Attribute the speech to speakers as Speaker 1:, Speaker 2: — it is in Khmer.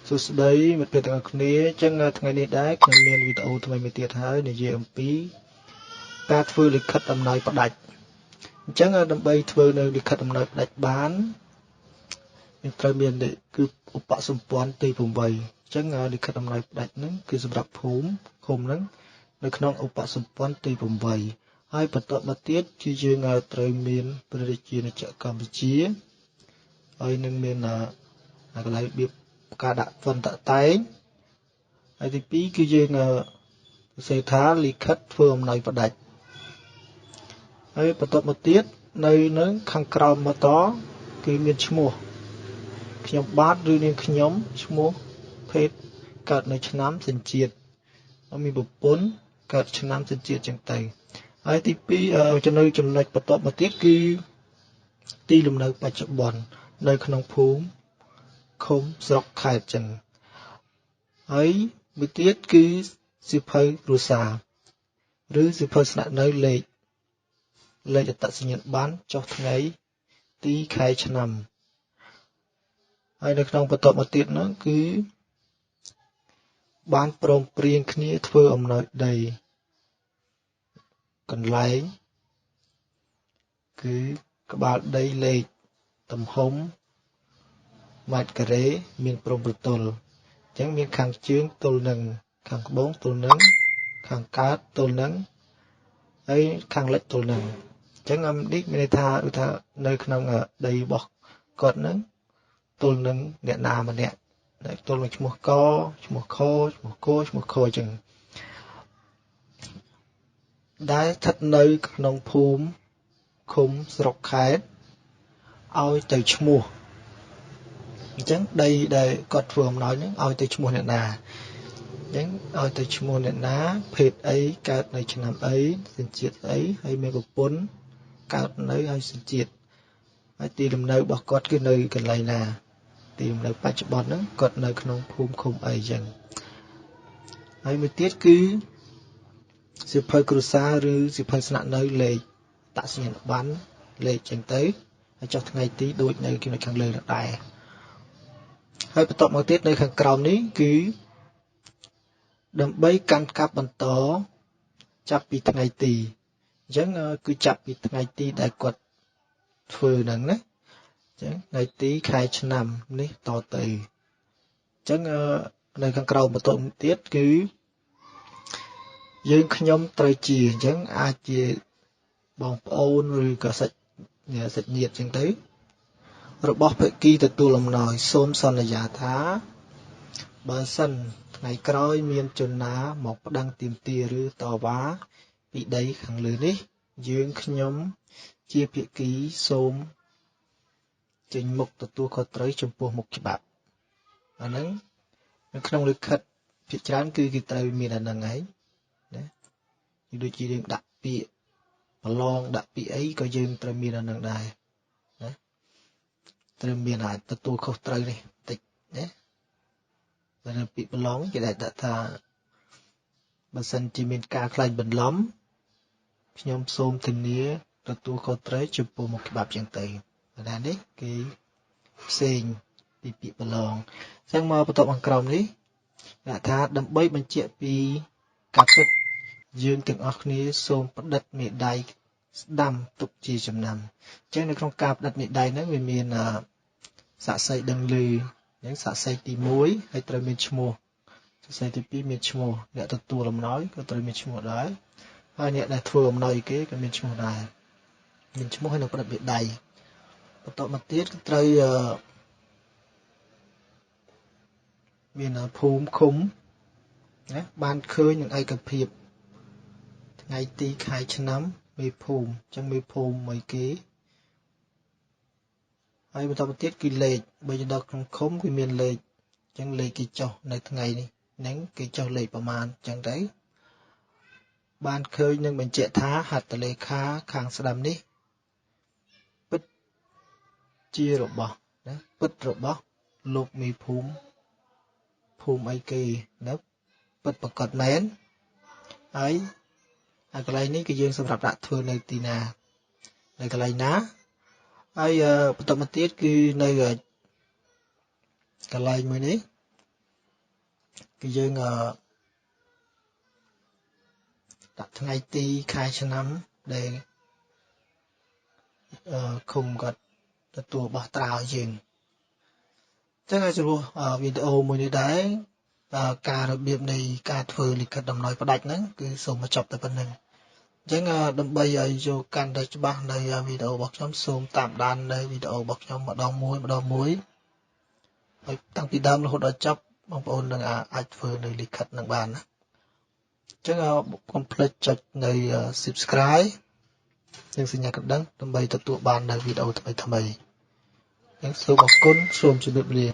Speaker 1: សួស្តីមិត្តភ័ក្តិទាំងអស់គ្នាអញ្ចឹងថ្ងៃនេះដែរខ្ញុំមានវីដេអូថ្មីមួយទៀតហើយនិយាយអំពីការធ្វើលិខិតអំណោយផ្ដាច់អញ្ចឹងដើម្បីធ្វើនៅលិខិតអំណោយផ្ដាច់បានយើងត្រូវមានគឺឧបសម្ព័ន្ធទី8អញ្ចឹងលិខិតអំណោយផ្ដាច់ហ្នឹងគឺសម្រាប់ភូមិឃុំហ្នឹងនៅក្នុងឧបសម្ព័ន្ធទី8ហើយបន្តមកទៀតគឺយើងត្រូវមានព្រះរាជាណាចក្រកម្ពុជាហើយនឹងមានកន្លែងរបៀបការដាក់វន្តតែងហើយទី2គឺយើងសរសេរថាលិខិតធ្វើអំណោយផ្ដាច់ហើយបន្តមកទៀតនៅនឹងខាងក្រោមមកតគឺមានឈ្មោះខ្ញុំបាទឬនាងខ្ញុំឈ្មោះភេទកើតនៅឆ្នាំសញ្ជាតិមានប្រពន្ធកើតឆ្នាំសញ្ជាតិចឹងទៅហើយទី2ចំណុចបន្តមកទៀតគឺទីលំនៅបច្ចុប្បន្ននៅក្នុងភូមិឃុំស្រុកខេត្តចឹងហើយមួយទៀតគឺសៀវភៅគ្រួសារឬសៀវភៅស្នាក់នៅលេខអត្តសញ្ញាណប័ណ្ណចុះថ្ងៃទីខែឆ្នាំហើយនៅក្នុងបន្តមកទៀតនោះគឺបានព្រមព្រៀងគ្នាធ្វើអំណោយដីកន្លែងគឺក្បាលដីលេខទំហំម៉ែត្រការ៉េមានព្រំប្រទល់អញ្ចឹងមានខាងជើងទល់នឹងខាងត្បូងទល់នឹងខាងកើតទល់នឹងហើយខាងលិចទល់នឹងអញ្ចឹងនេះមានន័យថានៅក្នុងដីរបស់គាត់នឹងទល់នឹងអ្នកណាម្នាក់ទល់នឹងឈ្មោះកឈ្មោះខឈ្មោះគោឈ្មោះខអញ្ចឹងដែលស្ថិតនៅក្នុងភូមិឃុំស្រុកខេត្តឲ្យទៅឈ្មោះអញ្ចឹងដីដែលគាត់ធ្វើអំណោយហ្នឹងឲ្យទៅឈ្មោះអ្នកណាអញ្ចឹងឲ្យទៅឈ្មោះអ្នកណាភេទអីកើតនៅឆ្នាំអីសញ្ជាតិអីហើយមានប្រពន្ធកើតនៅហើយសញ្ជាតិហើយទីលំនៅរបស់គាត់គឺនៅកន្លែងណាទីលំនៅបច្ចុប្បន្នហ្នឹងគាត់នៅក្នុងភូមិឃុំអីអញ្ចឹងហើយមួយទៀតគឺសៀវភៅគ្រួសារឬសៀវភៅស្នាក់នៅលេខអត្តសញ្ញាណប័ណ្ណលេខអញ្ចឹងទៅហើយចុះថ្ងៃទីដូចនៅខាងលើនោះដែរហើយបន្តមកទៀតនៅខាងក្រោមនេះគឺដើម្បីកាន់កាប់បន្តចាប់ពីថ្ងៃទីអញ្ចឹងគឺចាប់ពីថ្ងៃទីដែលគាត់ធ្វើហ្នឹងណាអញ្ចឹងថ្ងៃទីខែឆ្នាំនេះតទៅអញ្ចឹងនៅខាងក្រោមបន្តទៀតគឺយើងខ្ញុំត្រូវជាអញ្ចឹងអាចជាបងប្អូនឬក៏សាច់ញាតិអញ្ចឹងទៅរបស់ភាគីទទួលអំណោយសូមសន្យាថាបើសិនថ្ងៃក្រោយមានជនណាមកប្តឹងទាមទារឬតវ៉ាពីដីខាងលើនេះយើងខ្ញុំជាភាគីសូមចេញមុខទទួលខុសត្រូវចំពោះមុខច្បាប់អាហ្នឹងនៅក្នុងលិខិតភាគច្រើនគឺគេត្រូវមានអាហ្នឹងហើយណាដូចជាយើងដាក់ពាក្យប្រឡងដាក់ពាក្យអីក៏យើងត្រូវមានអាហ្នឹងដែរណាត្រូវមានអាចទទួលខុសត្រូវនេះបន្តិចណាតែពាក្យប្រឡងគេដាក់ថាបើសិនជាមានការខ្លាញ់បន្លំខ្ញុំសូមធានាទទួលខុសត្រូវចំពោះមុខច្បាប់ចឹងទៅតែនេះគេផ្សេងពីពាក្យប្រឡងអញ្ចឹងមកបន្តខាងក្រោមនេះដាក់ថាដើម្បីបញ្ជាក់ពីការពិតយើងទាំងអស់គ្នាសូមផ្តិតមេដៃស្ដាំទុកជាចំណាំអញ្ចឹងនៅក្នុងការផ្តិតមេដៃហ្នឹងវាមានសាក្សីដឹងឮអញ្ចឹងសាក្សីទី1ហើយត្រូវមានឈ្មោះសាក្សីទី2មានឈ្មោះអ្នកទទួលអំណោយក៏ត្រូវមានឈ្មោះដែរហើយអ្នកដែលធ្វើអំណោយគេក៏មានឈ្មោះដែរមានឈ្មោះហើយនឹងផ្តិតមេដៃបន្តមកទៀតគឺត្រូវមានភូមិឃុំណាបានឃើញនឹងឯកភាពថ្ងៃទីខែឆ្នាំមេភូមិអញ្ចឹងមេភូមិមួយគេហើយបន្តមកទៀតគឺលេខបើយើងដល់ក្នុងឃុំគឺមានលេខអញ្ចឹងលេខគេចុះនៅថ្ងៃនេះហ្នឹងគេចុះលេខប្រមាណអញ្ចឹងទៅបានឃើញនឹងបញ្ជាក់ថាហត្ថលេខាខាងស្ដាំនេះពិតជារបស់ណាពិតរបស់លោកមេភូមិអីគេណាពិតប្រកបមែនហើយកន្លែងនេះគឺយើងសម្រាប់ដាក់ធ្វើនៅទីណានៅកន្លែងណាហើយបន្តមកទៀតគឺនៅ កន្លែងមួយនេះគឺយើងដាក់ថ្ងៃទីខែឆ្នាំដែលឃុំគាត់ទទួលបោះត្រាឲ្យយើងអញ្ចឹងឲ្យចំពោះវីដេអូមួយនេះដែរការរបៀបនៃការធ្វើលិខិតដំណោយផ្ដាច់ហ្នឹងគឺសូមបញ្ចប់តែប៉ុណ្្នឹងអញ្ចឹងដើម្បីឲ្យយកកាន់តែច្បាស់នៅវីដេអូរបស់ខ្ញុំសូមតាមដាននៅវីដេអូរបស់ខ្ញុំម្ដងមួយហើយតាំងពីដើមរហូតដល់ចប់បងប្អូននឹងអាចធ្វើនៅលិខិតនឹងបានណាអញ្ចឹងកុំភ្លេចចុចនៅ subscribe និងសញ្ញាកណ្ដឹងដើម្បីទទួលបាននៅវីដេអូថ្មីៗអញ្ចឹងសូមអរគុណសូមជម្រាបលា